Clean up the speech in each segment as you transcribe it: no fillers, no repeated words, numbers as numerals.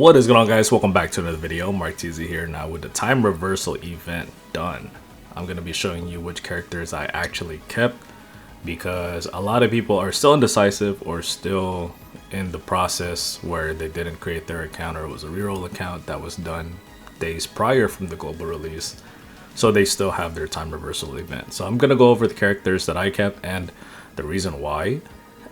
What is going on, guys? Welcome back to another video. MarkTzy here. Now with the time reversal event done, I'm going to be showing you which characters I actually kept, because a lot of people are still indecisive or still in the process where they didn't create their account, or it was a reroll account that was done days prior from the global release, so they still have their time reversal event. So I'm going to go over the characters that I kept and the reason why.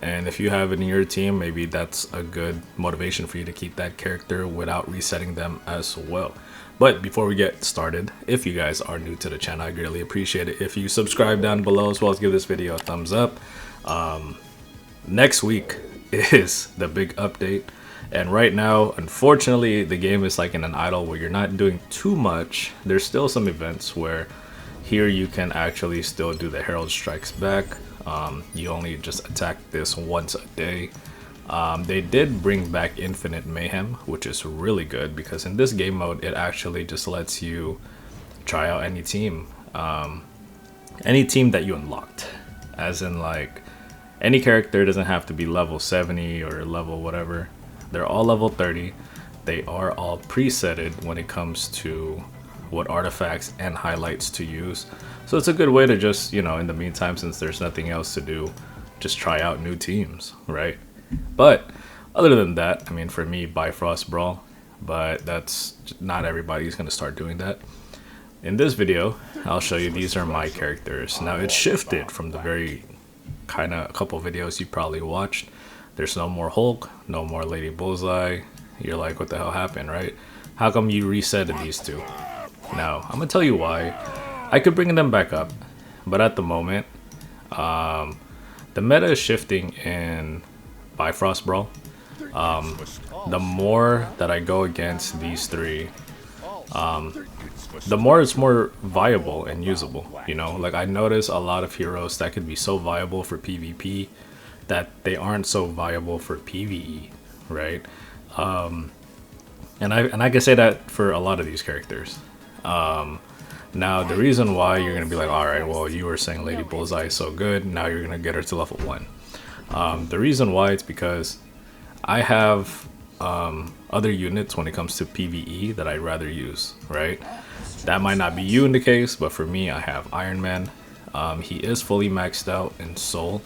And if you have it in your team, maybe that's a good motivation for you to keep that character without resetting them as well. But before we get started, if you guys are new to the channel, I greatly appreciate it if you subscribe down below, as well as give this video a thumbs up. Next week is the big update, and right now, unfortunately, the game is like in an idle where you're not doing too much. There's still some events where here you can actually still do the Herald Strikes Back. You only just attack this once a day. They did bring back Infinite Mayhem, which is really good, because in this game mode it actually just lets you try out any team that you unlocked, as in like any character. Doesn't have to be level 70 or level whatever. They're all level 30. They are all presetted when it comes to what artifacts and highlights to use. So it's a good way to just, you know, in the meantime, since there's nothing else to do, just try out new teams, right? But other than that, I mean, for me, Bifrost Brawl, but that's not everybody's going to start doing that. In this video, I'll show you these are my characters. Now, it's shifted from the very kind of couple videos you probably watched. There's no more Hulk, no more Lady Bullseye. You're like, what the hell happened, right? How come you resetted these two? Now, I'm going to tell you why. I could bring them back up, but at the moment, the meta is shifting in Bifrost Brawl. The more that I go against these three, the more it's more viable and usable. You know, like I notice a lot of heroes that could be so viable for PvP that they aren't so viable for PvE, right? And I can say that for a lot of these characters. Now, the reason why you're going to be like, alright, well, you were saying Lady Bullseye is so good, now you're going to get her to level 1. The reason why it's because I have other units when it comes to PvE that I'd rather use, right? That might not be you in the case, but for me, I have Iron Man. He is fully maxed out in Soul.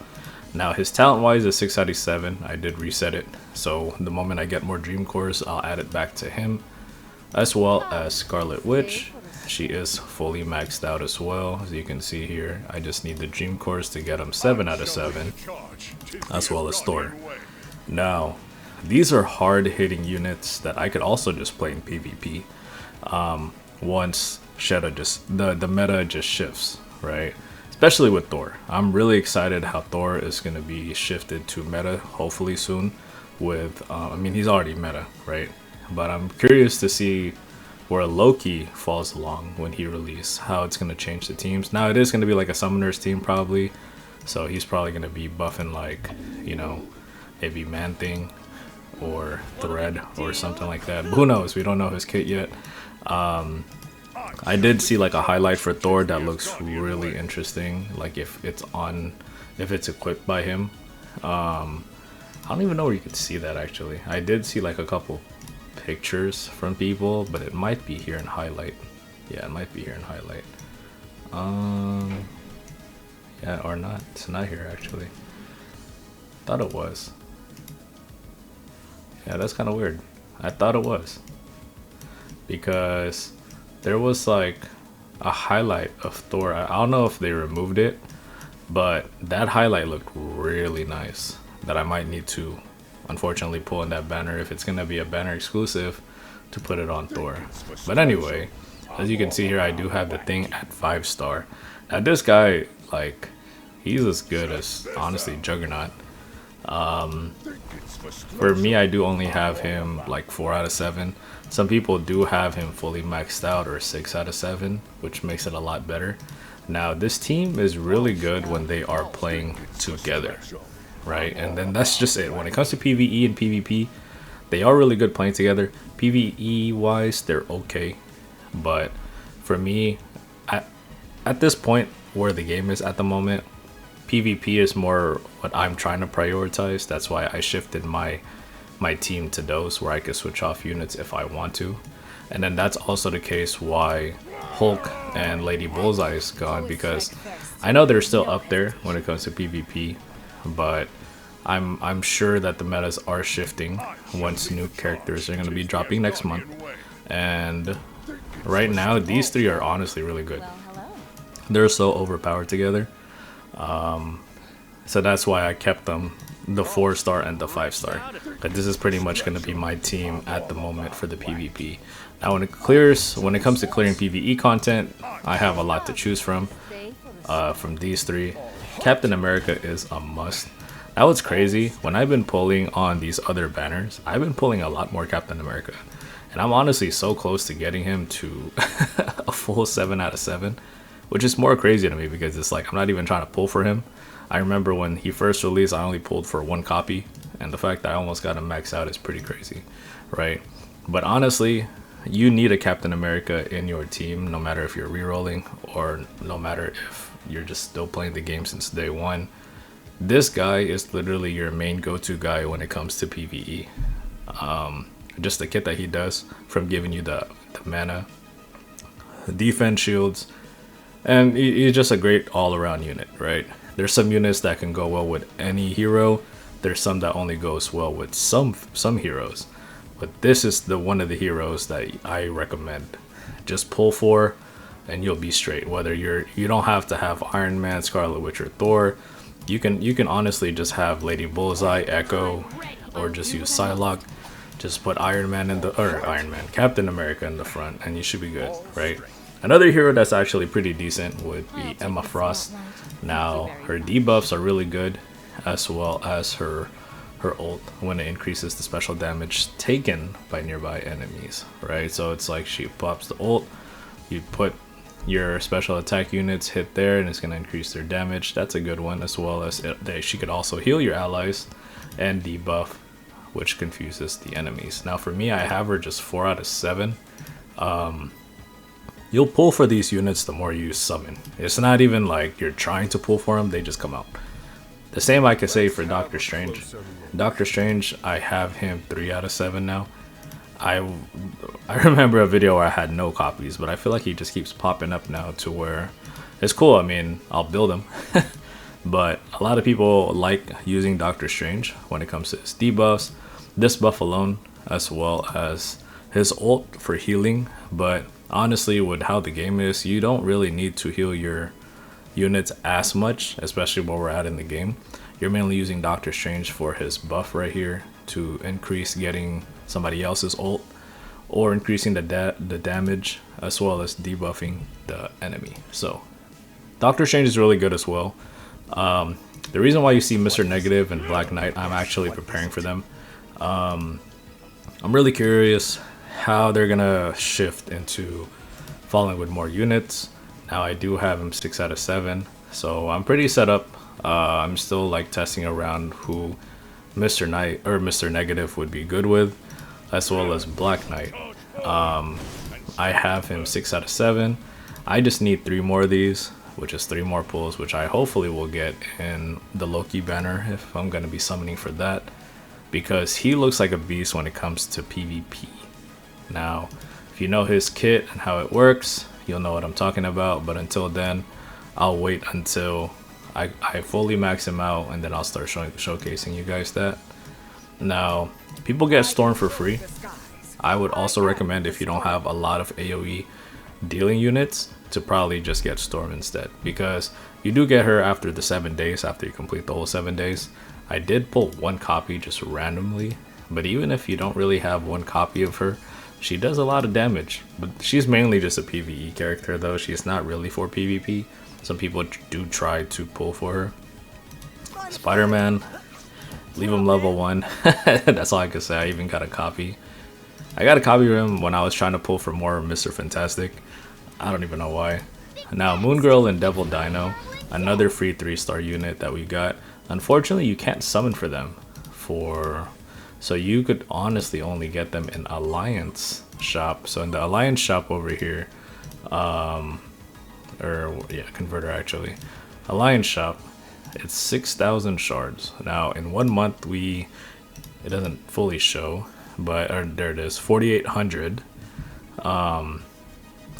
Now, his talent-wise is 697. I did reset it, so the moment I get more Dream Cores, I'll add it back to him. As well as Scarlet Witch. She is fully maxed out as well, as you can see here. I just need the Dream Cores to get him 7 out of 7, as well as Thor. Now, these are hard-hitting units that I could also just play in PvP. Once the meta just shifts, right? Especially with Thor. I'm really excited how Thor is going to be shifted to meta, hopefully soon. With, I mean, he's already meta, right? But I'm curious to see where Loki falls along when he releases, how it's going to change the teams. Now, it is going to be like a summoner's team probably, so he's probably going to be buffing like, you know, maybe Man-Thing or Thread or something like that. But who knows? We don't know his kit yet. I did see like a highlight for Thor that looks really interesting, like if it's equipped by him. I don't even know where you could see that actually. I did see like a couple pictures from people, but it might be here in highlight. Yeah, it might be here in highlight. Yeah, or not. It's not here actually. Thought it was. Yeah, that's kind of weird. I thought it was, because there was like a highlight of Thor. I don't know if they removed it, but that highlight looked really nice, that I might need to unfortunately pull in that banner if it's gonna be a banner exclusive to put it on Thor. But anyway, as you can see here, I do have the thing at 5-star. Now this guy, like, he's as good as honestly Juggernaut. For me, I do only have him like 4 out of 7. Some people do have him fully maxed out, or 6 out of 7, which makes it a lot better. Now this team is really good when they are playing together, right? And then that's just it. When it comes to PvE and PvP, they are really good playing together. PvE wise, they're okay, but for me, at this point where the game is at the moment, PvP is more what I'm trying to prioritize. That's why I shifted my my team to those where I could switch off units if I want to. And then that's also the case why Hulk and Lady Bullseye is gone, because I know they're still up there when it comes to PvP, but I'm sure that the metas are shifting once new characters are going to be dropping next month. And right now these three are honestly really good. They're so overpowered together. So that's why I kept them, the 4-star and the 5-star. But this is pretty much going to be my team at the moment for the PvP. Now when it comes to clearing PvE content, I have a lot to choose from. From these three, Captain America is a must. That was crazy. When I've been pulling on these other banners, I've been pulling a lot more Captain America. And I'm honestly so close to getting him to a full 7 out of 7. Which is more crazy to me because it's like I'm not even trying to pull for him. I remember when he first released, I only pulled for 1 copy. And the fact that I almost got him maxed out is pretty crazy, right? But honestly, you need a Captain America in your team, no matter if you're rerolling or no matter if you're just still playing the game since day one. This guy is literally your main go-to guy when it comes to PvE. Just the kit that he does, from giving you the mana, defense shields, and he's just a great all-around unit, right? There's some units that can go well with any hero. There's some that only goes well with some heroes. But this is one of the heroes that I recommend. Just pull for, and you'll be straight. Whether you don't have to have Iron Man, Scarlet Witch, or Thor. You can honestly just have Lady Bullseye, Echo, or just use Psylocke. Just put Captain America in the front, and you should be good, right? Another hero that's actually pretty decent would be Emma Frost. Now, her debuffs are really good, as well as her ult when it increases the special damage taken by nearby enemies, right? So it's like she pops the ult, you put your special attack units hit there, and it's going to increase their damage. That's a good one, as well as she could also heal your allies and debuff, which confuses the enemies. Now for me, I have her just 4 out of 7. You'll pull for these units the more you summon. It's not even like you're trying to pull for them, they just come out. The same I could say for Doctor Strange. Doctor Strange, I have him 3 out of 7 now. I remember a video where I had no copies, but I feel like he just keeps popping up now to where it's cool. I mean, I'll build him. But a lot of people like using Doctor Strange when it comes to his debuffs, this buff alone, as well as his ult for healing. But honestly, with how the game is, you don't really need to heal your units as much, especially where we're at in the game. You're mainly using Doctor Strange for his buff right here to increase getting somebody else's ult, or increasing the damage, as well as debuffing the enemy. So Doctor Strange is really good as well. The reason why you see Mr. Negative and Black Knight, I'm actually preparing for them. I'm really curious how they're gonna shift into falling with more units. Now I do have him 6 out of 7, so I'm pretty set up. I'm still like testing around who Mr. Knight or Mr. Negative would be good with, as well as Black Knight. I have him 6 out of 7. I just need 3 more of these, which is 3 more pulls, which I hopefully will get in the Loki banner if I'm going to be summoning for that, because he looks like a beast when it comes to PvP. Now, if you know his kit and how it works, you'll know what I'm talking about, but until then, I'll wait until I fully max him out, and then I'll start showcasing you guys that. Now, people get Storm for free. I would also recommend, if you don't have a lot of AoE dealing units, to probably just get Storm instead, because you do get her after the 7 days, after you complete the whole 7 days. I did pull 1 copy just randomly, but even if you don't really have 1 copy of her, she does a lot of damage. But she's mainly just a PvE character though, she's not really for PvP. Some people do try to pull for her. Spider-Man, leave him level 1. That's all I can say. I even got a copy. I got a copy of him when I was trying to pull for more Mr. Fantastic. I don't even know why. Now, Moon Girl and Devil Dino, another free 3-star unit that we got. Unfortunately, you can't summon for them. So you could honestly only get them in Alliance shop. So in the Alliance shop over here, Converter actually. Alliance shop, it's 6,000 shards. Now, in 1 month, we it doesn't fully show, but there it is, 4,800.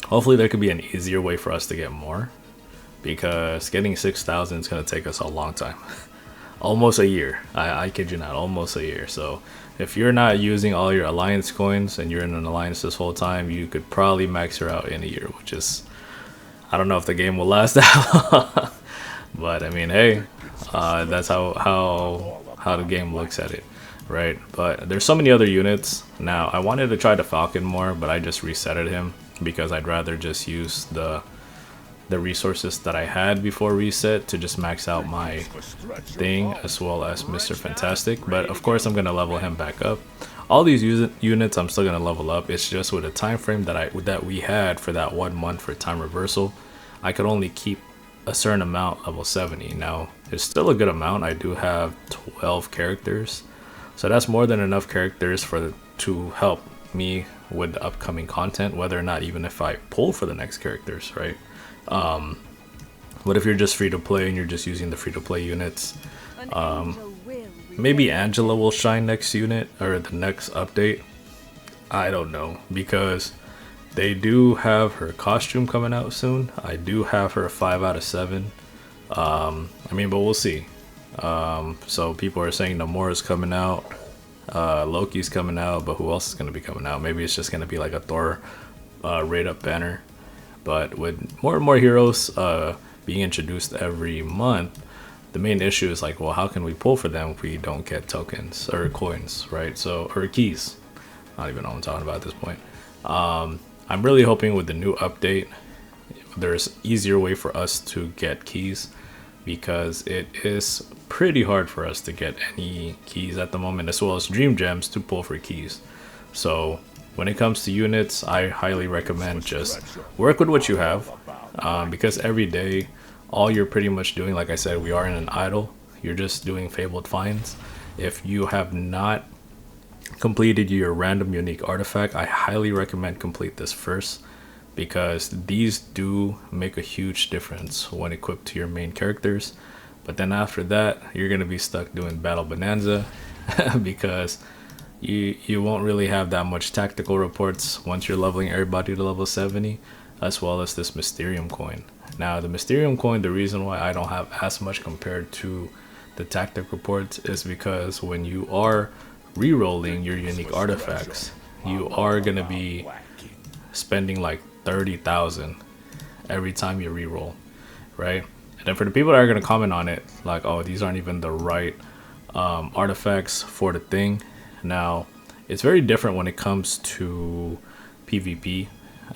Hopefully there could be an easier way for us to get more, because getting 6,000 is going to take us a long time. Almost a year. I kid you not, almost a year. So if you're not using all your alliance coins and you're in an alliance this whole time, you could probably max her out in a year, which is, I don't know if the game will last that long. But I mean, hey, that's how the game looks at it, right? But there's so many other units. Now I wanted to try the Falcon more, but I just resetted him because I'd rather just use the resources that I had before reset to just max out my thing, as well as Mr. Fantastic. But of course I'm gonna level him back up. All these units I'm still gonna level up. It's just with the time frame that we had for that 1 month for time reversal, I could only keep a certain amount level 70. Now it's still a good amount. I do have 12 characters, so that's more than enough characters to help me with the upcoming content, whether or not even if I pull for the next characters, right? But if you're just free to play and you're just using the free to play units, maybe Angela will shine next unit or the next update. I don't know, because they do have her costume coming out soon. I do have her 5 out of 7. I mean, but we'll see. So people are saying Namor is coming out, Loki's coming out, but who else is going to be coming out? Maybe it's just going to be like a Thor raid up banner. But with more and more heroes being introduced every month, the main issue is like, well, how can we pull for them if we don't get tokens or coins, right? So, or keys. I don't even know what I'm talking about at this point. I'm really hoping with the new update, there's easier way for us to get keys, because it is pretty hard for us to get any keys at the moment, as well as dream gems to pull for keys. So when it comes to units, I highly recommend just work with what you have, because every day, all you're pretty much doing, like I said, we are in an idle, you're just doing fabled finds. If you have not completed your random unique artifact, I highly recommend complete this first, because these do make a huge difference when equipped to your main characters. But then after that, you're going to be stuck doing battle bonanza because you won't really have that much tactical reports once you're leveling everybody to level 70, as well as this Mysterium coin. Now the Mysterium coin, the reason why I don't have as much compared to the tactic reports is because when you are re-rolling your unique artifacts, you are going to be spending like 30,000 every time you re-roll, right? And then for the people that are going to comment on it like, oh, these aren't even the right artifacts for the thing. Now it's very different when it comes to PvP.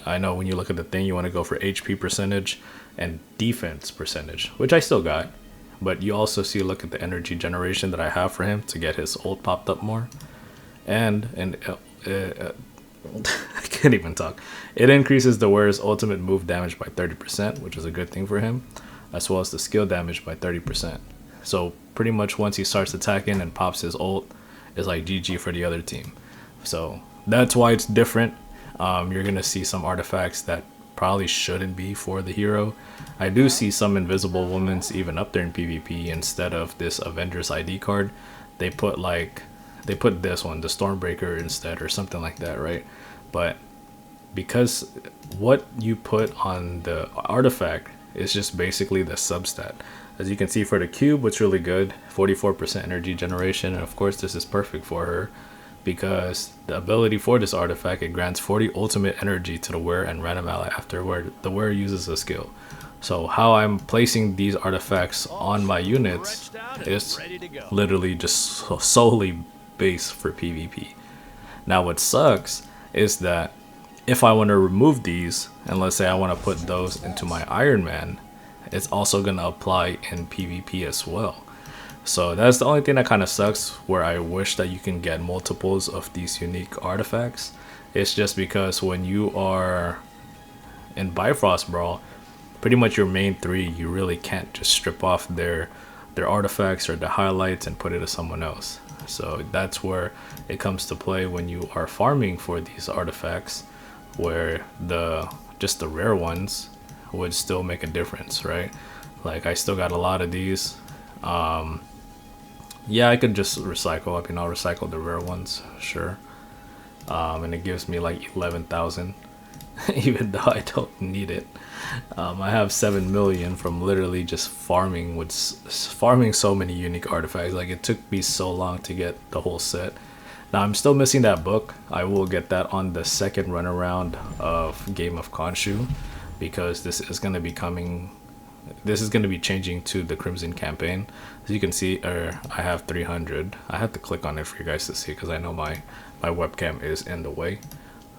I know when you look at the thing, you want to go for HP percentage and defense percentage, which I still got, but you also see, look at the energy generation that I have for him to get his ult popped up more, and I can't even talk. It increases the wearer's ultimate move damage by 30%, which is a good thing for him, as well as the skill damage by 30%. So pretty much once he starts attacking and pops his ult, it's like GG for the other team. So that's why it's different. You're gonna see some artifacts that probably shouldn't be for the hero. I do see some invisible women's even up there in PvP. Instead of this Avengers ID card, they put this one, the Stormbreaker, instead, or something like that, right? But because what you put on the artifact is just basically the substat. As you can see for the cube, it's really good, 44% energy generation, and of course this is perfect for her because the ability for this artifact, it grants 40 ultimate energy to the wearer and random ally after the wearer uses a skill. So how I'm placing these artifacts on my units is literally just solely based for PvP. Now what sucks is that if I want to remove these, and let's say I want to put those into my Iron Man, it's also going to apply in PvP as well. So that's the only thing that kind of sucks, where I wish that you can get multiples of these unique artifacts. It's just because when you are in Bifrost Brawl, pretty much your main three, you really can't just strip off their artifacts or the highlights and put it to someone else. So that's where it comes to play when you are farming for these artifacts, where just the rare ones would still make a difference, right? Like I still got a lot of these. Yeah, I could just recycle. I mean, I'll recycle the rare ones, sure. And it gives me like 11,000, even though I don't need it. I have 7 million from literally just farming farming so many unique artifacts. Like, it took me so long to get the whole set. Now I'm still missing that book. I will get that on the second run around of Game of Khonshu, because this is going to be coming. This is going to be changing to the Crimson campaign. As you can see, I have 300. I have to click on it for you guys to see, because I know my webcam is in the way.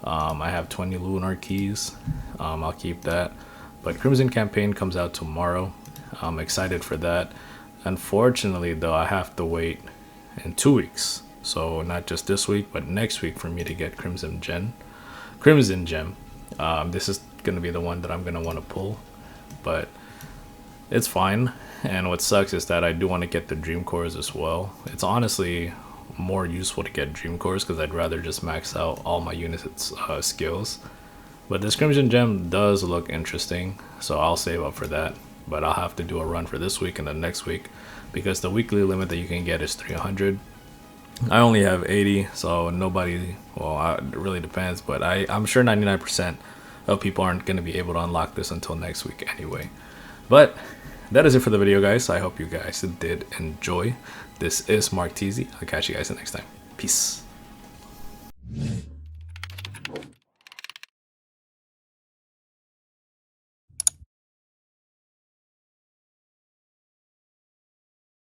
I have 20 lunar keys. I'll keep that. But Crimson campaign comes out tomorrow. I'm excited for that. Unfortunately, though, I have to wait in 2 weeks. So not just this week, but next week for me to get Crimson Gem. This is gonna be the one that I'm gonna want to pull, but it's fine. And what sucks is that I do want to get the Dream Cores as well. It's honestly more useful to get Dream Cores, because I'd rather just max out all my units' skills. But this Crimson Gem does look interesting, so I'll save up for that. But I'll have to do a run for this week and the next week, because the weekly limit that you can get is 300. I only have 80, so nobody, well, it really depends, but I'm sure 99% of people aren't going to be able to unlock this until next week anyway. But that is it for the video, guys. I hope you guys did enjoy. This is MarkTzy. I'll catch you guys next time. Peace.